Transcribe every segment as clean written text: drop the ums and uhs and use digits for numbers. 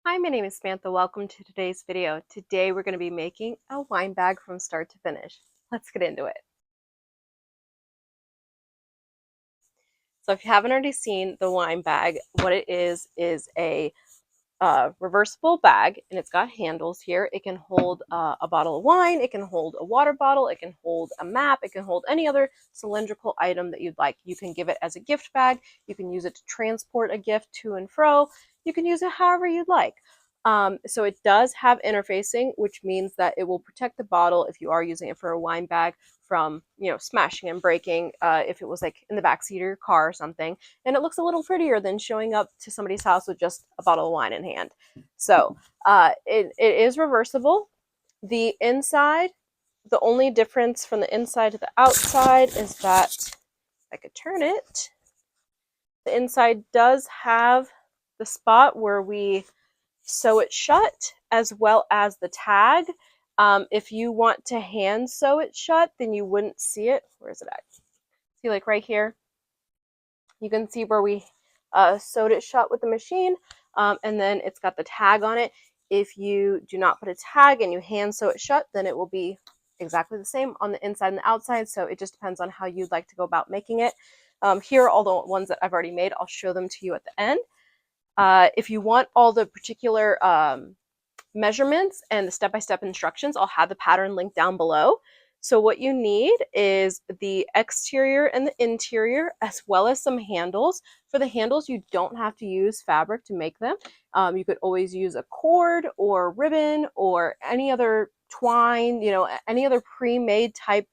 Hi, my name is Samantha. Welcome to today's video. Today we're going to be making a wine bag from start to finish. Let's get into it. So if you haven't already seen the wine bag, what it is a reversible bag, and it's got handles here. It can hold a bottle of wine, it can hold a water bottle, it can hold a map, it can hold any other cylindrical item that you'd like. You can give it as a gift bag, you can use it to transport a gift to and fro, you can use it however you'd like. So it does have interfacing, which means that it will protect the bottle if you are using it for a wine bag from, smashing and breaking if it was like in the backseat of your car or something. And it looks a little prettier than showing up to somebody's house with just a bottle of wine in hand. So it is reversible. The inside, the only difference from the inside to the outside is that if I could turn it, the inside does have the spot where we sew it shut, as well as the tag. If you want to hand sew it shut, then you wouldn't see it. Where is it at? See, like right here, you can see where we sewed it shut with the machine, and then it's got the tag on it. If you do not put a tag and you hand sew it shut, then it will be exactly the same on the inside and the outside. So it just depends on how you'd like to go about making it. Here are all the ones that I've already made. I'll show them to you at the end. If you want all the particular measurements and the step-by-step instructions, I'll have the pattern linked down below. So what you need is the exterior and the interior, as well as some handles. For the handles, you don't have to use fabric to make them. You could always use a cord or ribbon or any other twine, any other pre-made type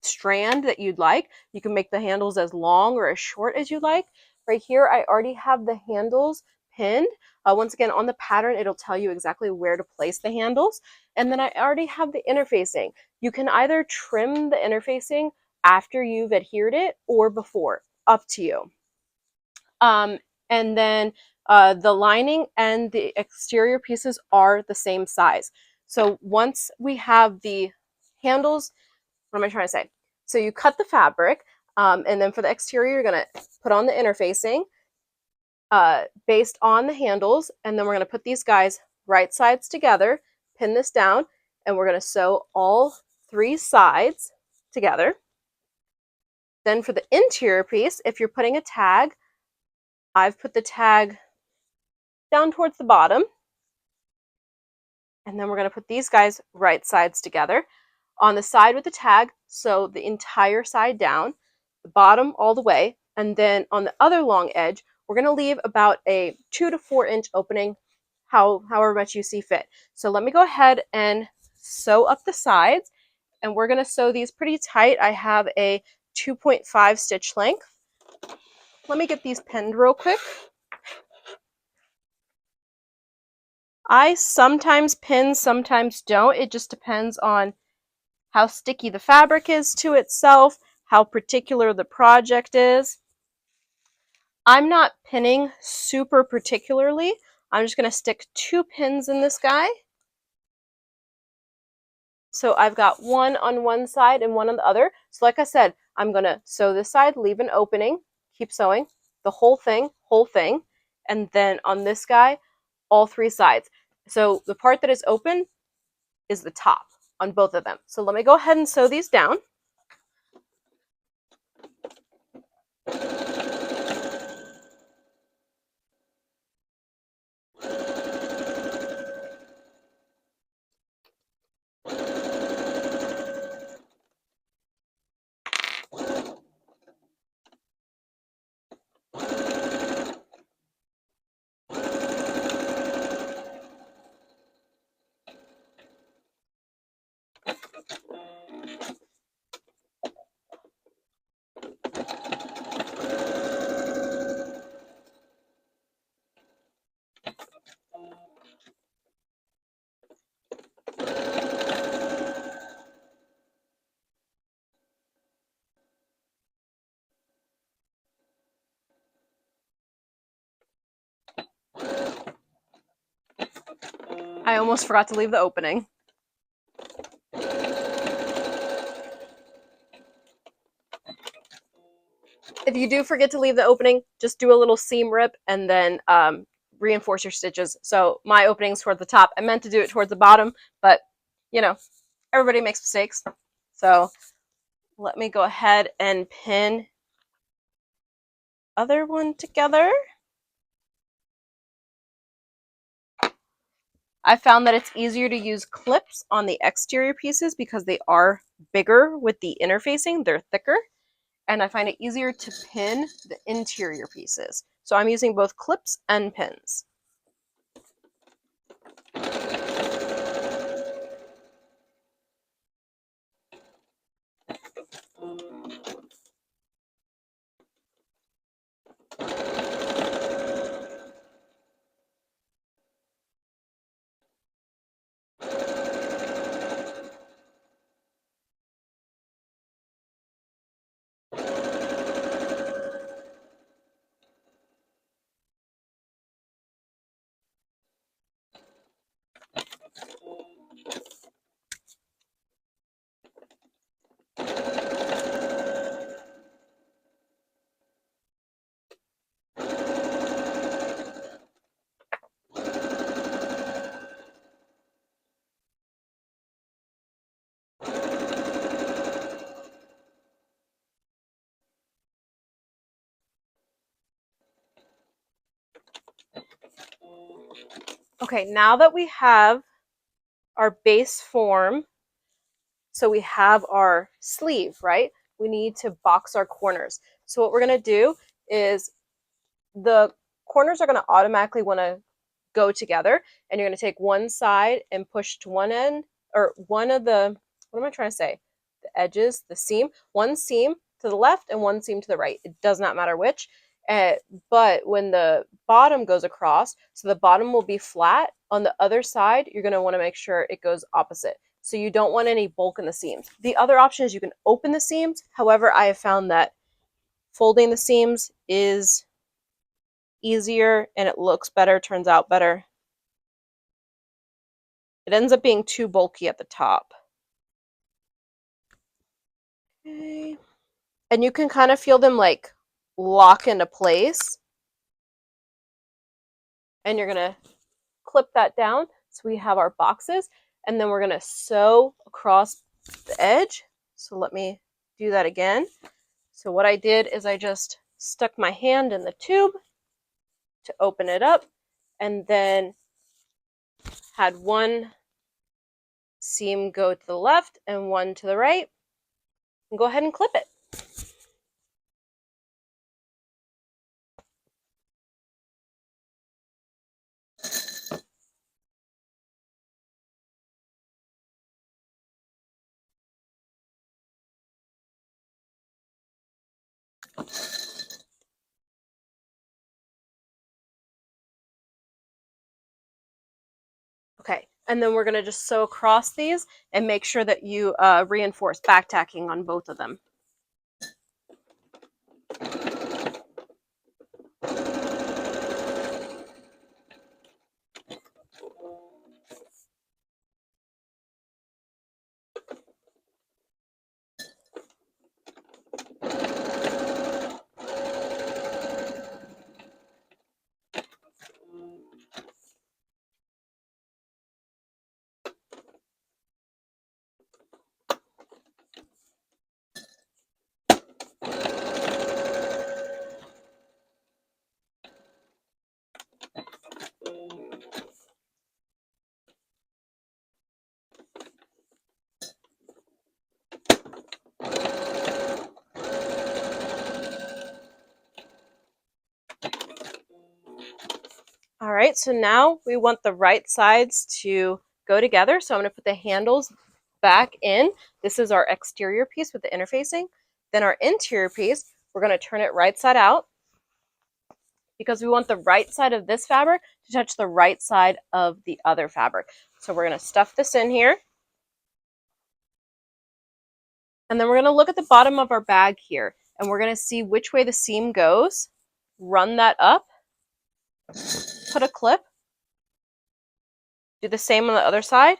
strand that you'd like. You can make the handles as long or as short as you like. Right here, I already have the handles pinned. Once again, on the pattern, it'll tell you exactly where to place the handles. And then I already have the interfacing. You can either trim the interfacing after you've adhered it or before, up to you. And then the lining and the exterior pieces are the same size. So once we have the handles, what am I trying to say? So you cut the fabric, and then for the exterior, you're going to put on the interfacing based on the handles, and then we're going to put these guys right sides together, pin this down, and we're going to sew all three sides together. Then for the interior piece, if you're putting a tag, I've put the tag down towards the bottom, and then we're going to put these guys right sides together. On the side with the tag, sew the entire side down, the bottom all the way, and then on the other long edge, we're going to leave about a 2 to 4 inch opening, however much you see fit. So let me go ahead and sew up the sides, and we're going to sew these pretty tight. I have a 2.5 stitch length. Let me get these pinned real quick. I sometimes pin, sometimes don't. It just depends on how sticky the fabric is to itself, how particular the project is. I'm not pinning super particularly. I'm just going to stick 2 pins in this guy. So I've got one on one side and one on the other. So like I said, I'm going to sew this side, leave an opening, keep sewing, the whole thing, and then on this guy, all 3 sides. So the part that is open is the top on both of them. So let me go ahead and sew these down. I almost forgot to leave the opening. If you do forget to leave the opening, just do a little seam rip and then reinforce your stitches. So my opening's towards the top. I meant to do it towards the bottom, but you know, everybody makes mistakes. So let me go ahead and pin other one together. I found that it's easier to use clips on the exterior pieces because they are bigger with the interfacing, they're thicker, and I find it easier to pin the interior pieces. So I'm using both clips and pins. Okay, now that we have our base form, so we have our sleeve, right? We need to box our corners. So what we're going to do is the corners are going to automatically want to go together, and you're going to take one side and push to one end, or one of the, what am I trying to say? The edges, the seam, one seam to the left and one seam to the right. It does not matter which. But when the bottom goes across, so the bottom will be flat, on the other side, you're going to want to make sure it goes opposite. So you don't want any bulk in the seams. The other option is you can open the seams. However, I have found that folding the seams is easier and it looks better, turns out better. It ends up being too bulky at the top. Okay. And you can kind of feel them like lock into place. And you're going to clip that down so we have our boxes. And then we're going to sew across the edge. So let me do that again. So what I did is I just stuck my hand in the tube to open it up, and then had one seam go to the left and one to the right, and go ahead and clip it. Okay, and then we're going to just sew across these and make sure that you reinforce back tacking on both of them. All right, so now we want the right sides to go together. So I'm going to put the handles back in. This is our exterior piece with the interfacing. Then our interior piece, we're going to turn it right side out because we want the right side of this fabric to touch the right side of the other fabric. So we're going to stuff this in here. And then we're going to look at the bottom of our bag here, and we're going to see which way the seam goes. Run that up, put a clip, do the same on the other side.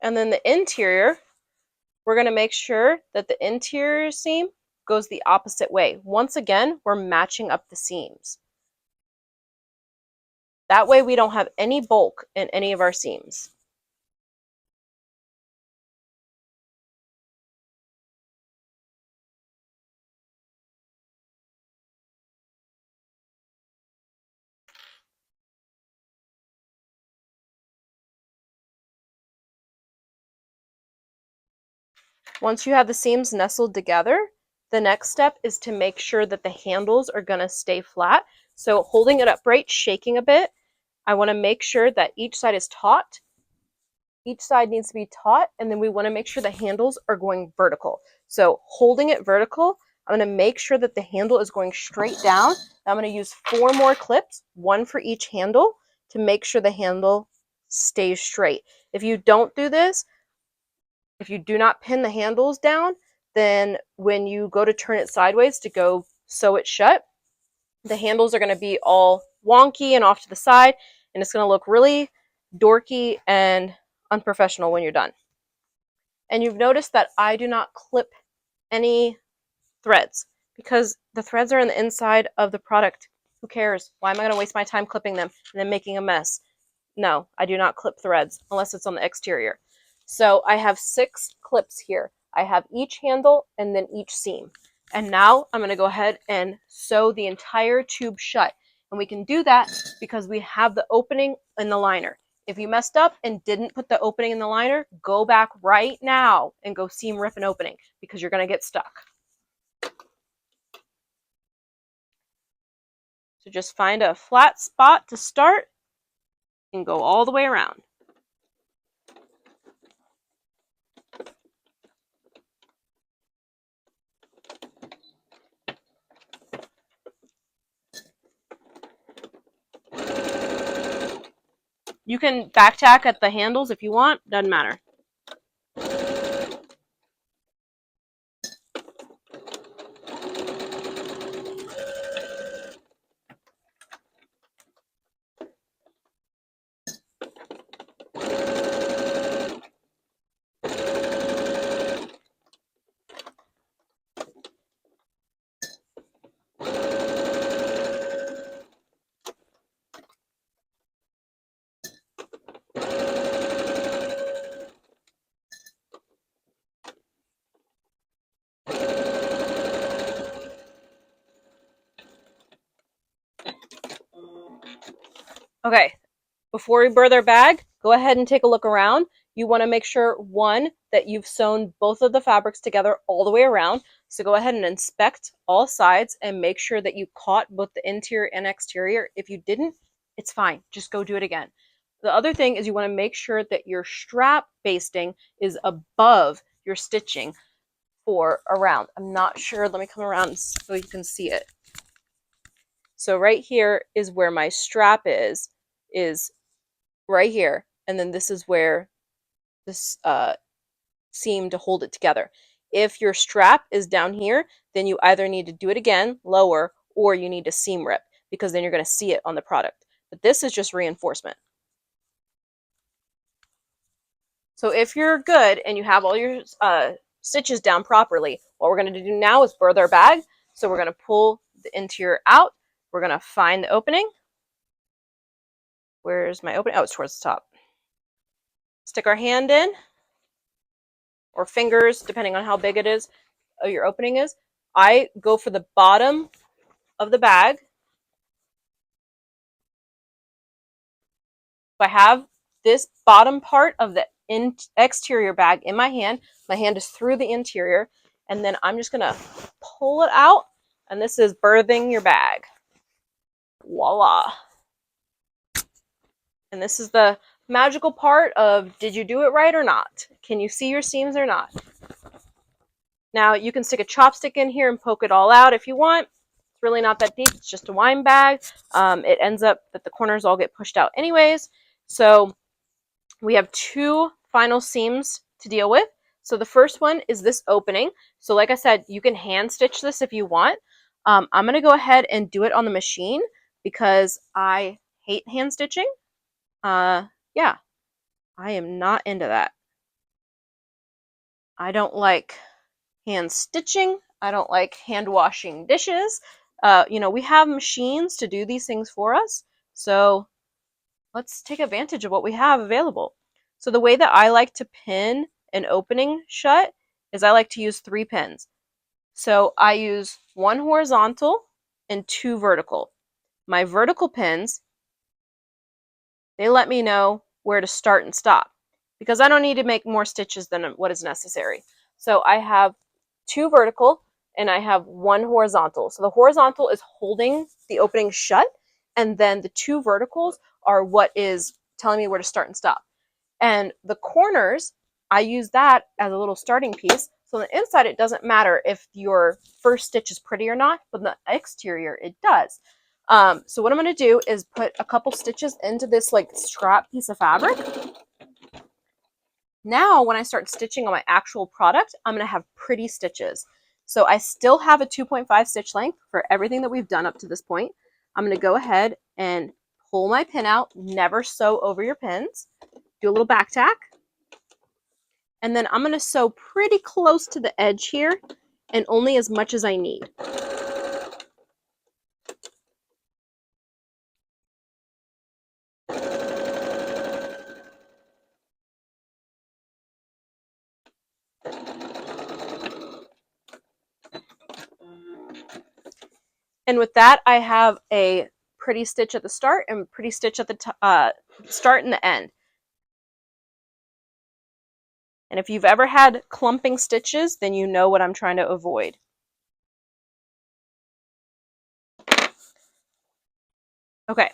And then the interior, we're going to make sure that the interior seam goes the opposite way. Once again, we're matching up the seams. That way we don't have any bulk in any of our seams. Once you have the seams nestled together, the next step is to make sure that the handles are going to stay flat. So holding it upright, shaking a bit, I want to make sure that each side is taut. Each side needs to be taut, and then we want to make sure the handles are going vertical. So holding it vertical, I'm going to make sure that the handle is going straight down. I'm going to use 4 more clips, 1 for each handle, to make sure the handle stays straight. If you don't do this, if you do not pin the handles down, then when you go to turn it sideways to go sew it shut, the handles are going to be all wonky and off to the side, and it's going to look really dorky and unprofessional when you're done. And you've noticed that I do not clip any threads because the threads are on the inside of the product. Who cares? Why am I going to waste my time clipping them and then making a mess? No, I do not clip threads unless it's on the exterior. So I have 6 clips here. I have each handle and then each seam. And now I'm going to go ahead and sew the entire tube shut. And we can do that because we have the opening in the liner. If you messed up and didn't put the opening in the liner, go back right now and go seam rip an opening because you're going to get stuck. So just find a flat spot to start and go all the way around. You can back tack at the handles if you want, doesn't matter. Okay, before we birth our bag, go ahead and take a look around. You want to make sure, 1, that you've sewn both of the fabrics together all the way around. So go ahead and inspect all sides and make sure that you caught both the interior and exterior. If you didn't, it's fine. Just go do it again. The other thing is you want to make sure that your strap basting is above your stitching for around. I'm not sure. Let me come around so you can see it. So right here is where my strap is right here. And then this is where this seam to hold it together. If your strap is down here, then you either need to do it again, lower, or you need to seam rip because then you're going to see it on the product. But this is just reinforcement. So if you're good and you have all your stitches down properly, what we're going to do now is birth our bag. So we're going to pull the interior out. We're going to find the opening. Where's my opening? Oh, it's towards the top. Stick our hand in, or fingers, depending on how big it is, your opening is. I go for the bottom of the bag. If I have this bottom part of the exterior bag in my hand is through the interior, and then I'm just going to pull it out, and this is birthing your bag. Voila. And this is the magical part of, did you do it right or not? Can you see your seams or not? Now you can stick a chopstick in here and poke it all out if you want. It's really not that deep. It's just a wine bag. It ends up that the corners all get pushed out anyways. So we have 2 final seams to deal with. So the first one is this opening. So like I said, you can hand stitch this if you want. I'm going to go ahead and do it on the machine because I hate hand stitching. Yeah, I am not into that. I don't like hand stitching. I don't like hand washing dishes. You know, we have machines to do these things for us. So let's take advantage of what we have available. So the way that I like to pin an opening shut is I like to use 3 pins. So I use 1 horizontal and 2 vertical. My vertical pins, they let me know where to start and stop because I don't need to make more stitches than what is necessary. So I have 2 vertical and I have 1 horizontal. So the horizontal is holding the opening shut, and then the 2 verticals are what is telling me where to start and stop. And the corners, I use that as a little starting piece. So on the inside, it doesn't matter if your first stitch is pretty or not, but the exterior, it does. So what I'm going to do is put a couple stitches into this like scrap piece of fabric. Now, when I start stitching on my actual product, I'm going to have pretty stitches. So I still have a 2.5 stitch length for everything that we've done up to this point. I'm going to go ahead and pull my pin out, never sew over your pins, do a little back tack, and then I'm going to sew pretty close to the edge here and only as much as I need. And with that, I have a pretty stitch at the start and pretty stitch at the start and the end. And if you've ever had clumping stitches, then you know what I'm trying to avoid. Okay,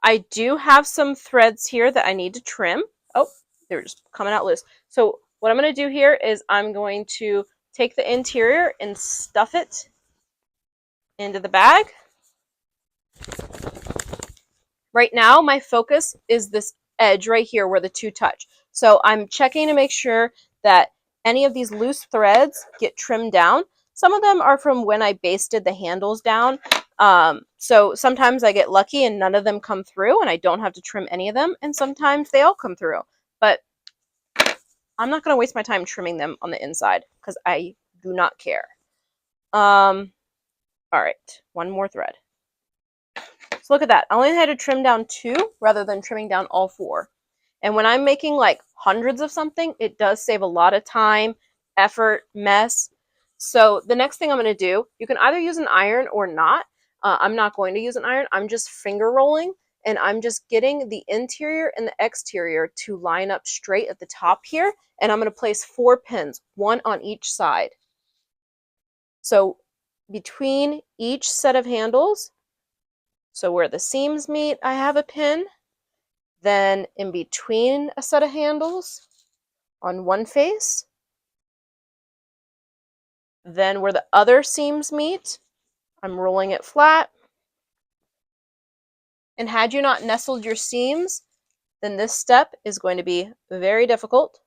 I do have some threads here that I need to trim. Oh, they're just coming out loose. So what I'm going to do here is I'm going to take the interior and stuff it into the bag. Right now, my focus is this edge right here where the 2 touch. So I'm checking to make sure that any of these loose threads get trimmed down. Some of them are from when I basted the handles down. So sometimes I get lucky and none of them come through and I don't have to trim any of them. And sometimes they all come through. But I'm not going to waste my time trimming them on the inside because I do not care. All right, 1 more thread. So look at that. I only had to trim down 2 rather than trimming down all 4. And when I'm making like hundreds of something, it does save a lot of time, effort, mess. So the next thing I'm going to do, you can either use an iron or not. I'm not going to use an iron. I'm just finger rolling, and I'm just getting the interior and the exterior to line up straight at the top here. And I'm going to place 4 pins, 1 on each side. So between each set of handles, so where the seams meet, I have a pin. Then in between a set of handles on one face. Then where the other seams meet, I'm rolling it flat. And had you not nestled your seams, then this step is going to be very difficult.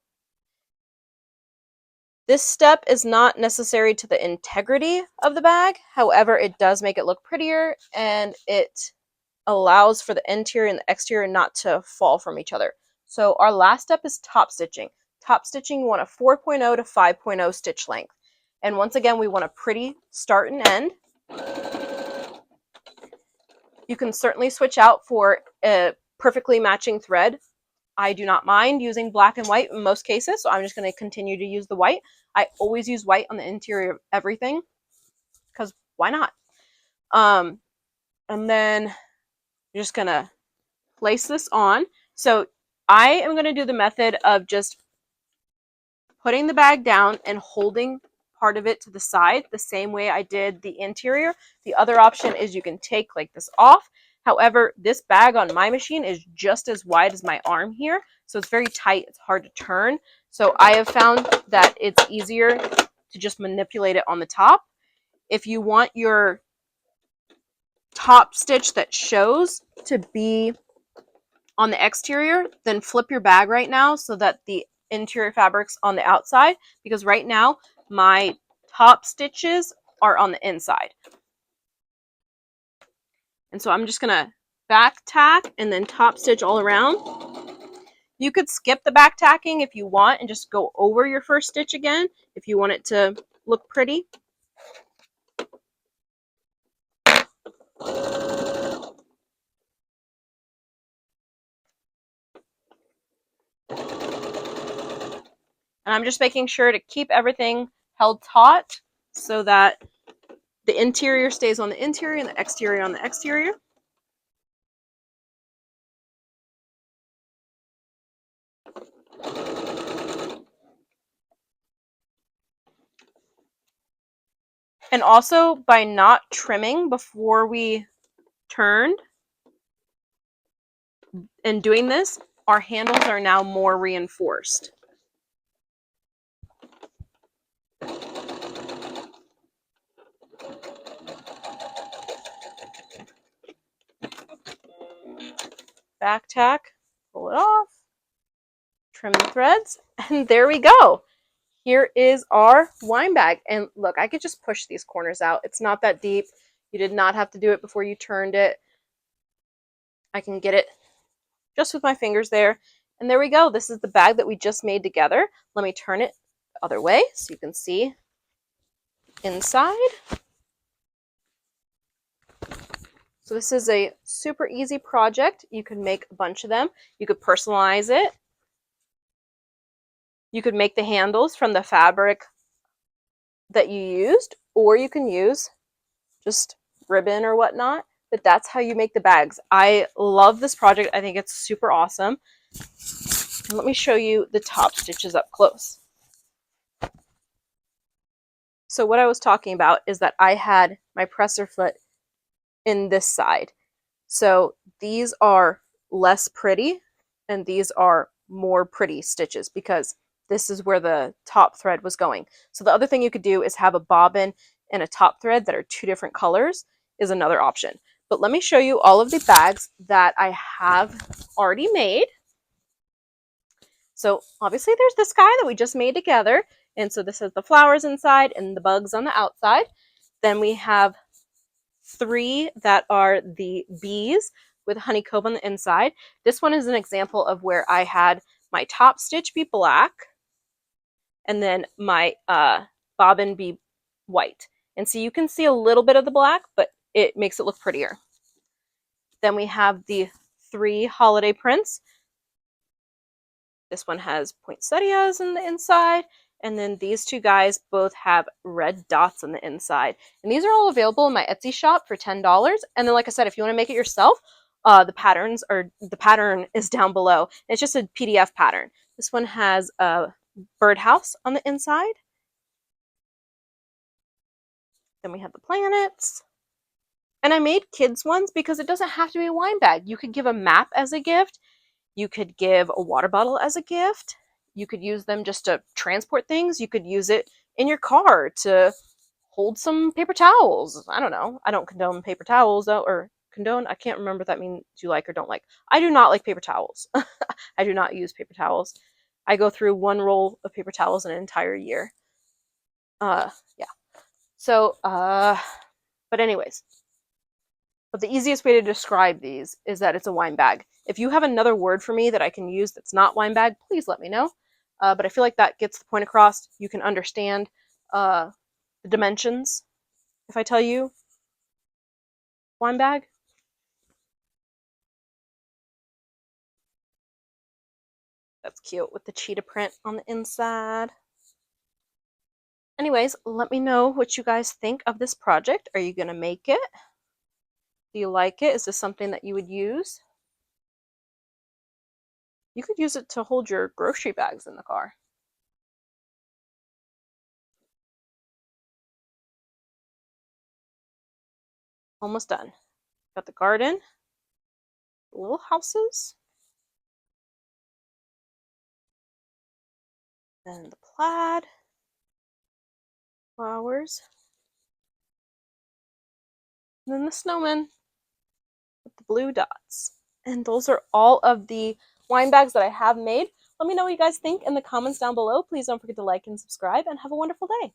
This step is not necessary to the integrity of the bag. However, it does make it look prettier and it allows for the interior and the exterior not to fall from each other. So our last step is top stitching. Top stitching, we want a 4.0 to 5.0 stitch length. And once again, we want a pretty start and end. You can certainly switch out for a perfectly matching thread. I do not mind using black and white in most cases, so I'm just going to continue to use the white. I always use white on the interior of everything because why not? And then you're just going to place this on. So I am going to do the method of just putting the bag down and holding part of it to the side the same way I did the interior. The other option is you can take like this off. However, this bag on my machine is just as wide as my arm here, so it's very tight. It's hard to turn. So I have found that it's easier to just manipulate it on the top. If you want your top stitch that shows to be on the exterior, then flip your bag right now so that the interior fabric's on the outside, because right now my top stitches are on the inside. And so I'm just gonna back tack and then top stitch all around. You could skip the back tacking if you want and just go over your first stitch again if you want it to look pretty. And I'm just making sure to keep everything held taut so that the interior stays on the interior and the exterior on the exterior. And also, by not trimming before we turned and doing this, our handles are now more reinforced. Back tack, pull it off, trim the threads, and there we go. Here is our wine bag. And look, I could just push these corners out. It's not that deep. You did not have to do it before you turned it. I can get it just with my fingers there. And there we go. This is the bag that we just made together. Let me turn it the other way so you can see inside. So this is a super easy project. You could make a bunch of them. You could personalize it. You could make the handles from the fabric that you used, or you can use just ribbon or whatnot. But that's how you make the bags. I love this project. I think it's super awesome. And let me show you the top stitches up close. So what I was talking about is that I had my presser foot in this side. So these are less pretty and these are more pretty stitches because this is where the top thread was going. So the other thing you could do is have a bobbin and a top thread that are two different colors is another option. But let me show you all of the bags that I have already made. So obviously there's this guy that we just made together. And so this has the flowers inside and the bugs on the outside. Then we have 3 that are the bees with honeycomb on the inside. This one is an example of where I had my top stitch be black and then my bobbin be white. And so you can see a little bit of the black, but it makes it look prettier. Then we have the 3 holiday prints. This one has poinsettias in the inside, and then these 2 guys both have red dots on the inside. And these are all available in my Etsy shop for $10. And then, like I said, if you want to make it yourself, the pattern is down below. It's just a PDF pattern. This one has a birdhouse on the inside. Then we have the planets. And I made kids ones because it doesn't have to be a wine bag. You could give a map as a gift. You could give a water bottle as a gift. You could use them just to transport things. You could use it in your car to hold some paper towels. I don't know. I don't condone paper towels though, or condone. I can't remember if that means you like or don't like. I do not like paper towels. I do not use paper towels. I go through 1 roll of paper towels in an entire year. Yeah. So, but anyways. But the easiest way to describe these is that it's a wine bag. If you have another word for me that I can use that's not wine bag, please let me know. But I feel like that gets the point across. You can understand the dimensions if I tell you wine bag. That's cute with the cheetah print on the inside. Anyways, let me know what you guys think of this project. Are you going to make it? Do you like it? Is this something that you would use? You could use it to hold your grocery bags in the car. Almost done. Got the garden, little houses, and the plaid, flowers, and then the snowman with the blue dots. And those are all of the wine bags that I have made. Let me know what you guys think in the comments down below. Please don't forget to like and subscribe, and have a wonderful day.